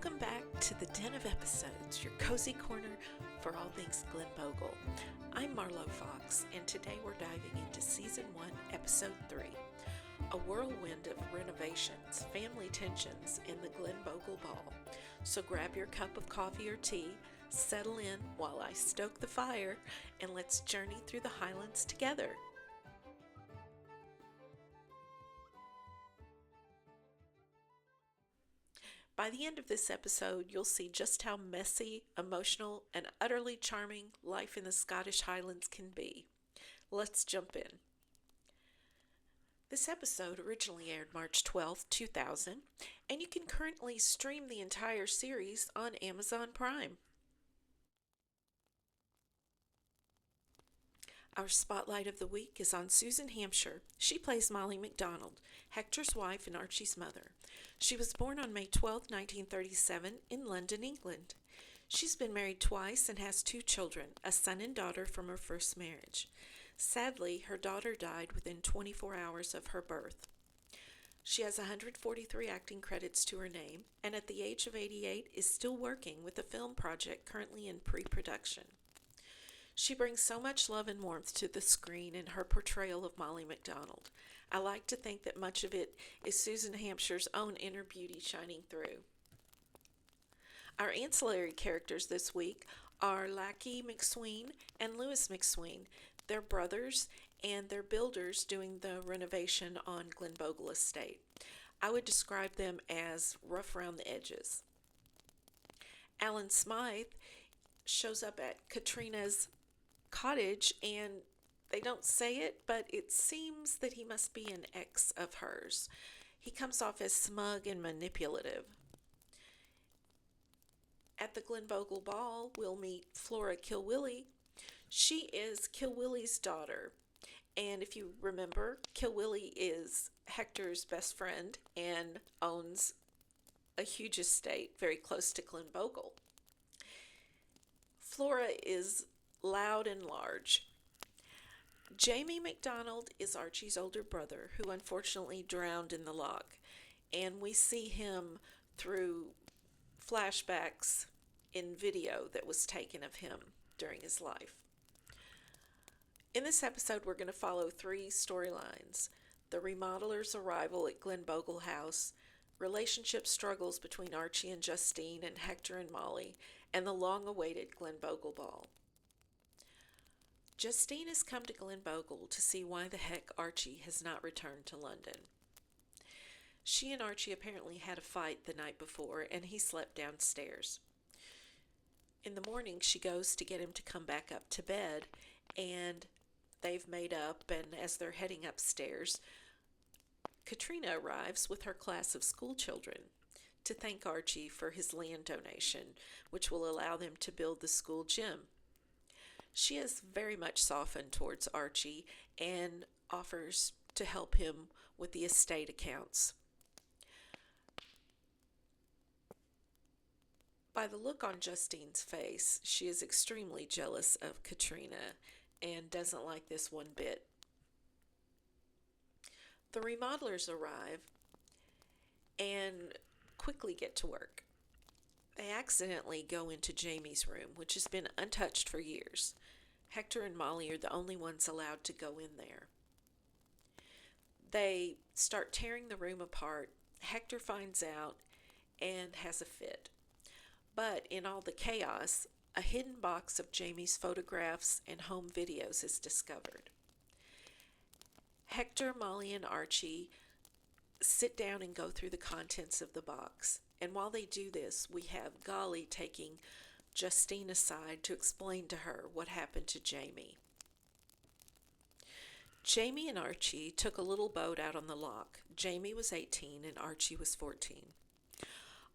Welcome back to the Den of Episodes, your cozy corner for all things Glenbogle. I'm Marlo Fox, and today we're diving into Season 1, Episode 3, a whirlwind of renovations, family tensions, and the Glenbogle Ball. So grab your cup of coffee or tea, settle in while I stoke the fire, and let's journey through the Highlands together. By the end of this episode, you'll see just how messy, emotional, and utterly charming life in the Scottish Highlands can be. Let's jump in. This episode originally aired March 12, 2000, and you can currently stream the entire series on Amazon Prime. Our spotlight of the week is on Susan Hampshire. She plays Molly MacDonald, Hector's wife and Archie's mother. She was born on May 12, 1937, in London, England. She's been married twice and has 2 children, a son and daughter from her first marriage. Sadly, her daughter died within 24 hours of her birth. She has 143 acting credits to her name, and at the age of 88 is still working with a film project currently in pre-production. She brings so much love and warmth to the screen in her portrayal of Molly MacDonald. I like to think that much of it is Susan Hampshire's own inner beauty shining through. Our ancillary characters this week are Lackey McSween and Lewis McSween. They're brothers, and they're builders doing the renovation on Glenbogle Estate. I would describe them as rough around the edges. Alan Smythe shows up at Katrina's cottage, and they don't say it, but it seems that he must be an ex of hers. He comes off as smug and manipulative. At the Glenbogle Ball, we'll meet Flora Kilwillie. She is Kilwillie's daughter, and if you remember, Kilwillie is Hector's best friend and owns a huge estate very close to Glenbogle. Flora is loud and large. Jamie MacDonald is Archie's older brother, who unfortunately drowned in the loch, and we see him through flashbacks in video that was taken of him during his life. In this episode, we're going to follow 3 storylines: the remodeler's arrival at Glenbogle House, relationship struggles between Archie and Justine, and Hector and Molly, and the long-awaited Glenbogle Ball. Justine has come to Glenbogle to see why the heck Archie has not returned to London. She and Archie apparently had a fight the night before, and he slept downstairs. In the morning, she goes to get him to come back up to bed, and they've made up, and as they're heading upstairs, Katrina arrives with her class of school children to thank Archie for his land donation, which will allow them to build the school gym. She has very much softened towards Archie and offers to help him with the estate accounts. By the look on Justine's face, she is extremely jealous of Katrina and doesn't like this one bit. The remodelers arrive and quickly get to work. They accidentally go into Jamie's room, which has been untouched for years. Hector and Molly are the only ones allowed to go in there. They start tearing the room apart. Hector finds out and has a fit. But in all the chaos, a hidden box of Jamie's photographs and home videos is discovered. Hector, Molly, and Archie sit down and go through the contents of the box. And while they do this, we have Golly taking Justine aside to explain to her what happened to Jamie. Jamie and Archie took a little boat out on the loch. Jamie was 18 and Archie was 14.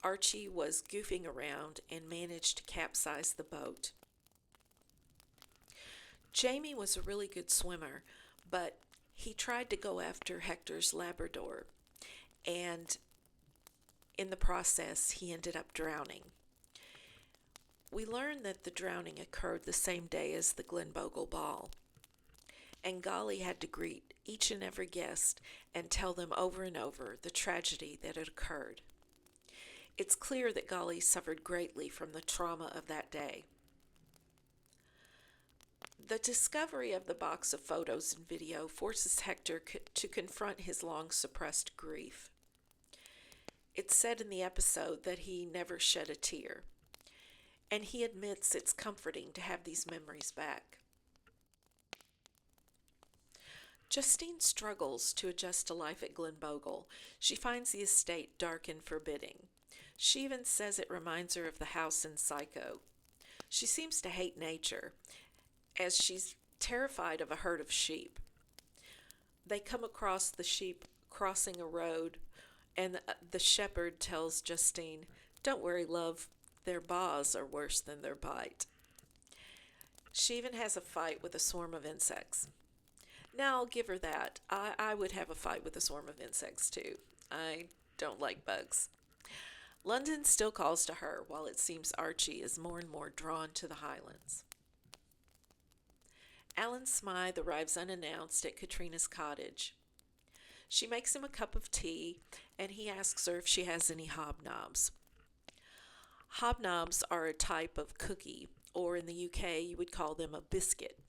Archie was goofing around and managed to capsize the boat. Jamie was a really good swimmer, but he tried to go after Hector's Labrador, and in the process, he ended up drowning. We learn that the drowning occurred the same day as the Glenbogle Ball, and Golly had to greet each and every guest and tell them over and over the tragedy that had occurred. It's clear that Golly suffered greatly from the trauma of that day. The discovery of the box of photos and video forces Hector to confront his long suppressed grief. It's said in the episode that he never shed a tear, and he admits it's comforting to have these memories back. Justine struggles to adjust to life at Glenbogle. She finds the estate dark and forbidding. She even says it reminds her of the house in Psycho. She seems to hate nature, as she's terrified of a herd of sheep. They come across the sheep crossing a road, and the shepherd tells Justine, "Don't worry, love, their baws are worse than their bite." She even has a fight with a swarm of insects. Now, I'll give her that. I would have a fight with a swarm of insects, too. I don't like bugs. London still calls to her, while it seems Archie is more and more drawn to the Highlands. Alan Smythe arrives unannounced at Katrina's cottage. She makes him a cup of tea, and he asks her if she has any hobnobs. Hobnobs are a type of cookie, or in the UK you would call them a biscuit.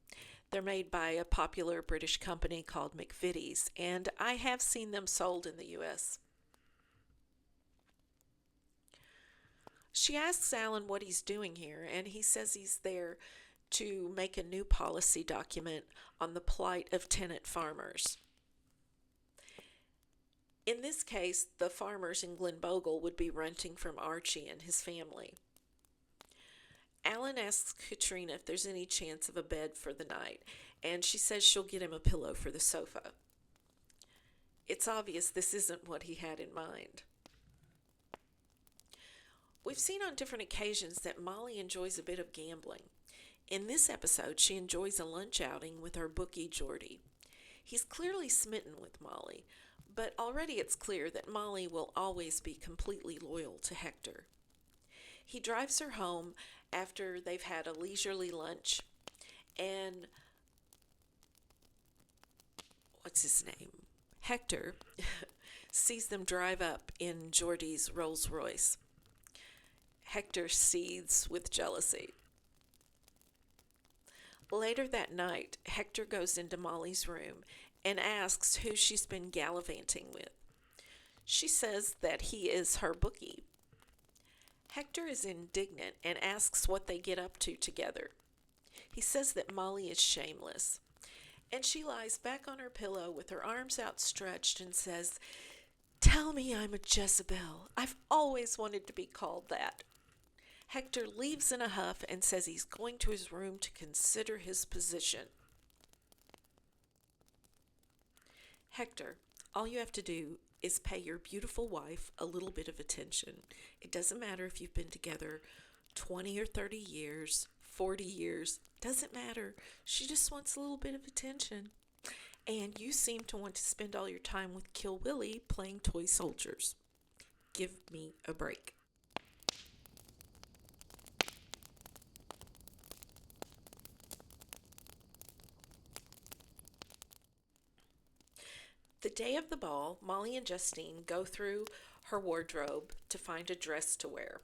They're made by a popular British company called McVitie's, and I have seen them sold in the US. She asks Alan what he's doing here, and he says he's there to make a new policy document on the plight of tenant farmers. In this case, the farmers in Glenbogle would be renting from Archie and his family. Alan asks Katrina if there's any chance of a bed for the night, and she says she'll get him a pillow for the sofa. It's obvious this isn't what he had in mind. We've seen on different occasions that Molly enjoys a bit of gambling. In this episode, she enjoys a lunch outing with her bookie, Geordie. He's clearly smitten with Molly, but already it's clear that Molly will always be completely loyal to Hector. He drives her home after they've had a leisurely lunch, and what's his name? Hector sees them drive up in Geordie's Rolls Royce. Hector seethes with jealousy. Later that night, Hector goes into Molly's room and asks who she's been gallivanting with. She says that he is her bookie. Hector is indignant and asks what they get up to together. He says that Molly is shameless, and she lies back on her pillow with her arms outstretched and says, "Tell me I'm a Jezebel. I've always wanted to be called that." Hector leaves in a huff and says he's going to his room to consider his position. Hector, all you have to do is pay your beautiful wife a little bit of attention. It doesn't matter if you've been together 20 or 30 years, 40 years, doesn't matter. She just wants a little bit of attention. And you seem to want to spend all your time with Kill Willie playing toy soldiers. Give me a break. The day of the ball, Molly and Justine go through her wardrobe to find a dress to wear.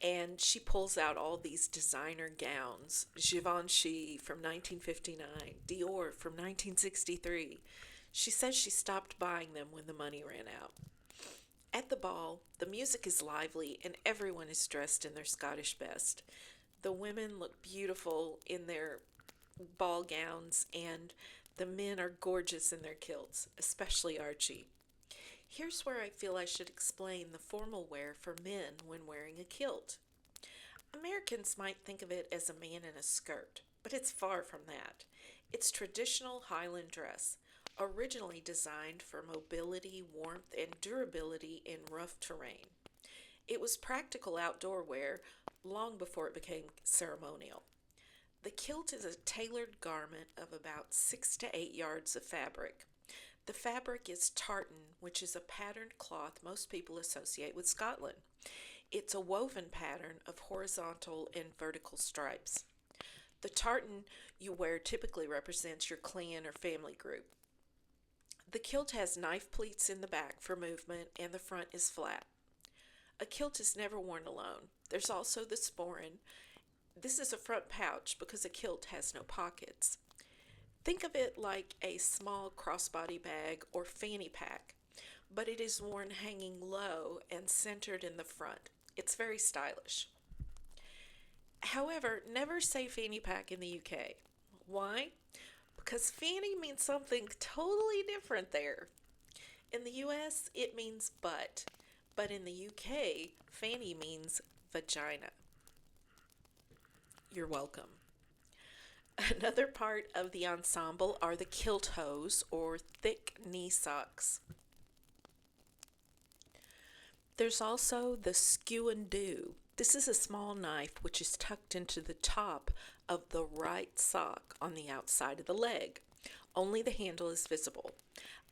And she pulls out all these designer gowns. Givenchy from 1959, Dior from 1963. She says she stopped buying them when the money ran out. At the ball, the music is lively and everyone is dressed in their Scottish best. The women look beautiful in their ball gowns, and the men are gorgeous in their kilts, especially Archie. Here's where I feel I should explain the formal wear for men when wearing a kilt. Americans might think of it as a man in a skirt, but it's far from that. It's traditional Highland dress, originally designed for mobility, warmth, and durability in rough terrain. It was practical outdoor wear long before it became ceremonial. The kilt is a tailored garment of about 6 to 8 yards of fabric. The fabric is tartan, which is a patterned cloth most people associate with Scotland. It's a woven pattern of horizontal and vertical stripes. The tartan you wear typically represents your clan or family group. The kilt has knife pleats in the back for movement, and the front is flat. A kilt is never worn alone. There's also the sporran. This is a front pouch because a kilt has no pockets. Think of it like a small crossbody bag or fanny pack, but it is worn hanging low and centered in the front. It's very stylish. However, never say fanny pack in the UK. Why? Because fanny means something totally different there. In the US, it means butt, but in the UK, fanny means vagina. You're welcome. Another part of the ensemble are the kilt hose or thick knee socks. There's also the skew and do. This is a small knife which is tucked into the top of the right sock on the outside of the leg. Only the handle is visible.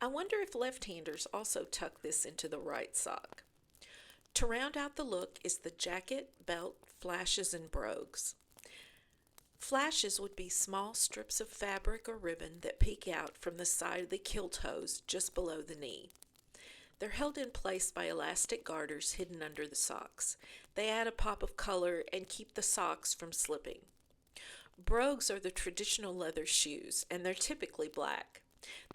I wonder if left-handers also tuck this into the right sock. To round out the look is the jacket, belt, flashes, and brogues. Flashes would be small strips of fabric or ribbon that peek out from the side of the kilt hose just below the knee. They're held in place by elastic garters hidden under the socks. They add a pop of color and keep the socks from slipping. Brogues are the traditional leather shoes, and they're typically black.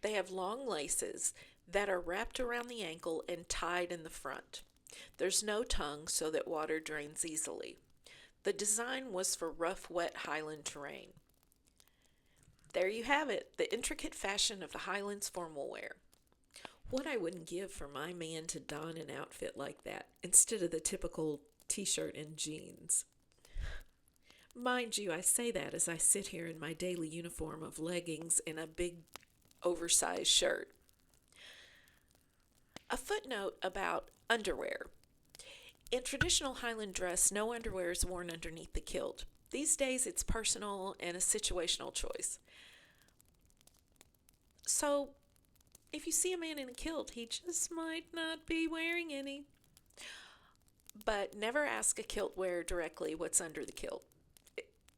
They have long laces that are wrapped around the ankle and tied in the front. There's no tongue so that water drains easily. The design was for rough, wet Highland terrain. There you have it, the intricate fashion of the Highlands formal wear. What I wouldn't give for my man to don an outfit like that instead of the typical t-shirt and jeans. Mind you, I say that as I sit here in my daily uniform of leggings and a big oversized shirt. A footnote about underwear. In traditional Highland dress, no underwear is worn underneath the kilt. These days it's personal and a situational choice. So, if you see a man in a kilt, he just might not be wearing any. But never ask a kilt wearer directly what's under the kilt.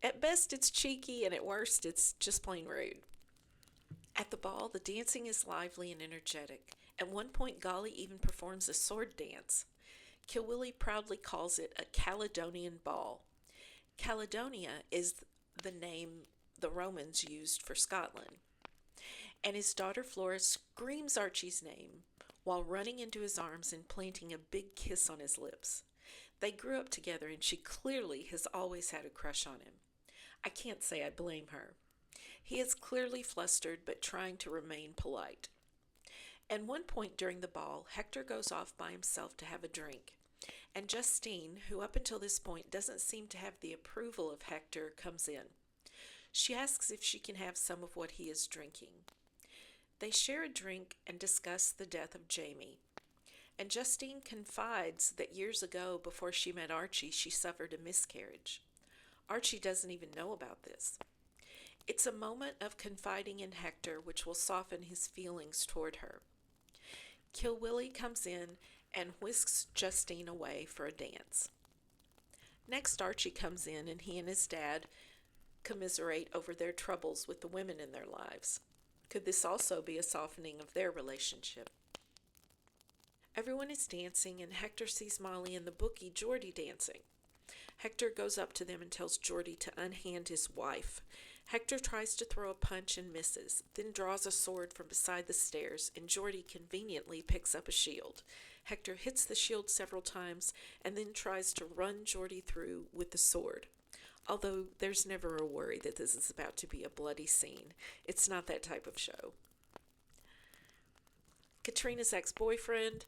At best, it's cheeky, and at worst, it's just plain rude. At the ball, the dancing is lively and energetic. At one point, Golly even performs a sword dance. Kilwillie proudly calls it a Caledonian ball. Caledonia is the name the Romans used for Scotland. And his daughter Flora screams Archie's name while running into his arms and planting a big kiss on his lips. They grew up together and she clearly has always had a crush on him. I can't say I blame her. He is clearly flustered but trying to remain polite. At one point during the ball, Hector goes off by himself to have a drink. And Justine, who up until this point doesn't seem to have the approval of Hector, comes in. She asks if she can have some of what he is drinking. They share a drink and discuss the death of Jamie. And Justine confides that years ago, before she met Archie, she suffered a miscarriage. Archie doesn't even know about this. It's a moment of confiding in Hector which will soften his feelings toward her. Kilwillie comes in and whisks Justine away for a dance. Next, Archie comes in and he and his dad commiserate over their troubles with the women in their lives. Could this also be a softening of their relationship? Everyone is dancing and Hector sees Molly and the bookie Geordie dancing. Hector goes up to them and tells Geordie to unhand his wife. Hector tries to throw a punch and misses, then draws a sword from beside the stairs, and Geordie conveniently picks up a shield. Hector hits the shield several times and then tries to run Geordie through with the sword. Although there's never a worry that this is about to be a bloody scene. It's not that type of show. Katrina's ex-boyfriend,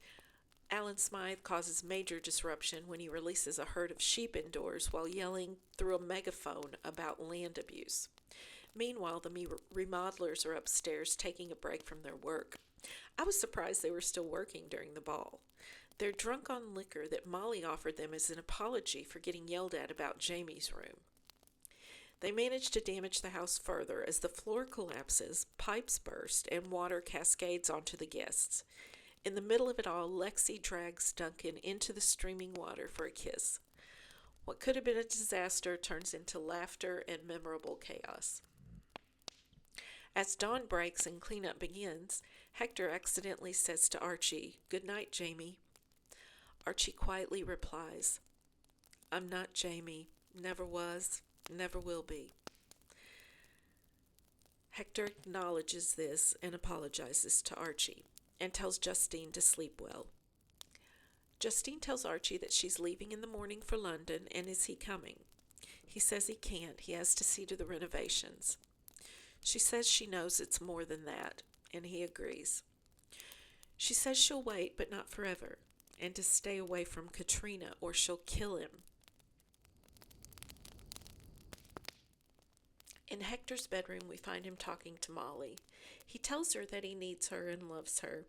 Alan Smythe, causes major disruption when he releases a herd of sheep indoors while yelling through a megaphone about land abuse. Meanwhile, the remodelers are upstairs taking a break from their work. I was surprised they were still working during the ball. They're drunk on liquor that Molly offered them as an apology for getting yelled at about Jamie's room. They manage to damage the house further as the floor collapses, pipes burst, and water cascades onto the guests. In the middle of it all, Lexi drags Duncan into the streaming water for a kiss. What could have been a disaster turns into laughter and memorable chaos. As dawn breaks and cleanup begins, Hector accidentally says to Archie, "Good night, Jamie." Archie quietly replies, "I'm not Jamie. Never was, never will be." Hector acknowledges this and apologizes to Archie and tells Justine to sleep well. Justine tells Archie that she's leaving in the morning for London, and is he coming? He says he can't. He has to see to the renovations. She says she knows it's more than that, and he agrees. She says she'll wait, but not forever, and to stay away from Katrina or she'll kill him. In Hector's bedroom, we find him talking to Molly. He tells her that he needs her and loves her.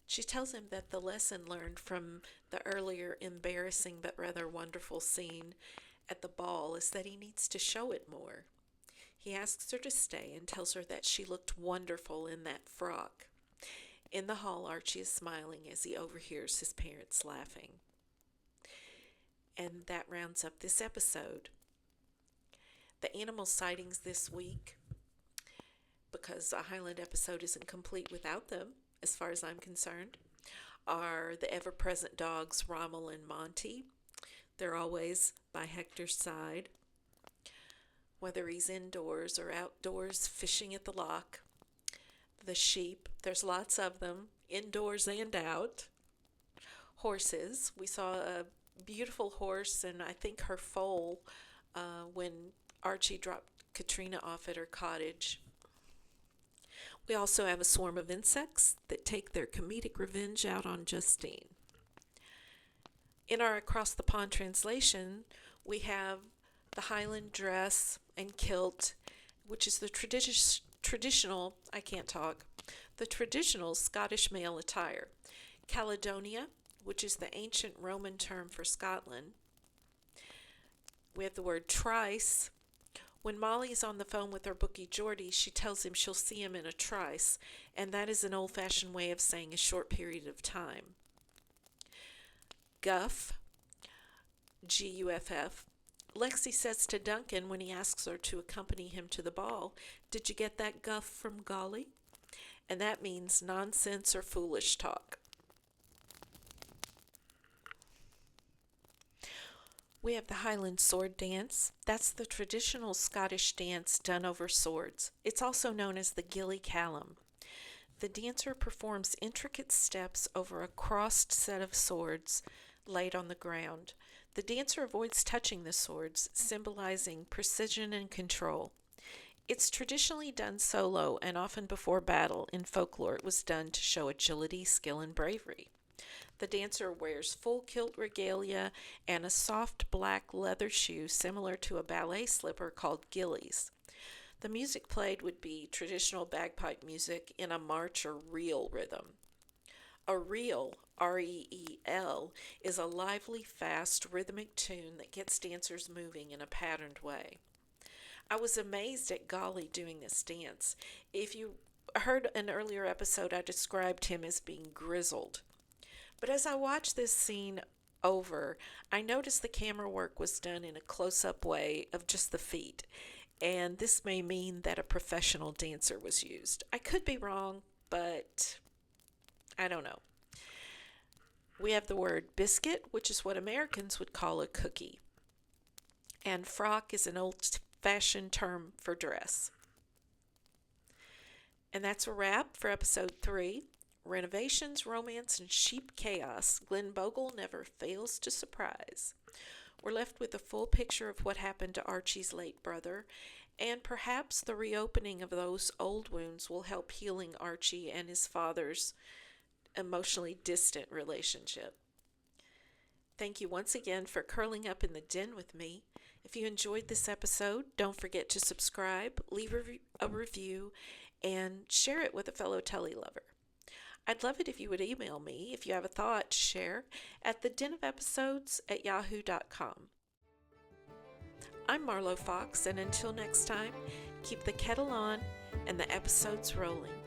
She tells him that the lesson learned from the earlier embarrassing but rather wonderful scene at the ball is that he needs to show it more. He asks her to stay and tells her that she looked wonderful in that frock. In the hall, Archie is smiling as he overhears his parents laughing. And that rounds up this episode. The animal sightings this week, because a Highland episode isn't complete without them, as far as I'm concerned, are the ever-present dogs Rommel and Monty. They're always by Hector's side, whether he's indoors or outdoors fishing at the loch. The sheep, there's lots of them, indoors and out. Horses, we saw a beautiful horse and I think her foal when Archie dropped Katrina off at her cottage. We also have a swarm of insects that take their comedic revenge out on Justine. In our Across the Pond translation, we have the Highland dress and kilt, which is the traditional Scottish male attire. Caledonia, which is the ancient Roman term for Scotland. We have the word trice. When Molly is on the phone with her bookie Geordie, she tells him she'll see him in a trice, and that is an old-fashioned way of saying a short period of time. Guff, Guff. Lexi says to Duncan when he asks her to accompany him to the ball, "Did you get that guff from Golly?" And that means nonsense or foolish talk. We have the Highland sword dance. That's the traditional Scottish dance done over swords. It's also known as the gilly callum. The dancer performs intricate steps over a crossed set of swords laid on the ground. The dancer avoids touching the swords, symbolizing precision and control. It's traditionally done solo, and often before battle. In folklore, it was done to show agility, skill, and bravery. The dancer wears full kilt regalia and a soft black leather shoe similar to a ballet slipper called gillies. The music played would be traditional bagpipe music in a march or reel rhythm. A reel, R-E-E-L, is a lively, fast, rhythmic tune that gets dancers moving in a patterned way. I was amazed at Golly doing this dance. If you heard an earlier episode, I described him as being grizzled. But as I watched this scene over, I noticed the camera work was done in a close-up way of just the feet, and this may mean that a professional dancer was used. I could be wrong, but I don't know. We have the word biscuit, which is what Americans would call a cookie, and frock is an old-fashioned term for dress. And that's a wrap for episode 3. Renovations, romance, and sheep chaos. Glenbogle never fails to surprise. We're left with a full picture of what happened to Archie's late brother, and perhaps the reopening of those old wounds will help healing Archie and his father's emotionally distant relationship. Thank you once again for curling up in the den with me. If you enjoyed this episode, don't forget to subscribe, leave a review, and share it with a fellow Tully lover. I'd love it if you would email me if you have a thought to share at TheDenofEpisodes@yahoo.com. I'm Marlo Fox, and until next time, keep the kettle on and the episodes rolling.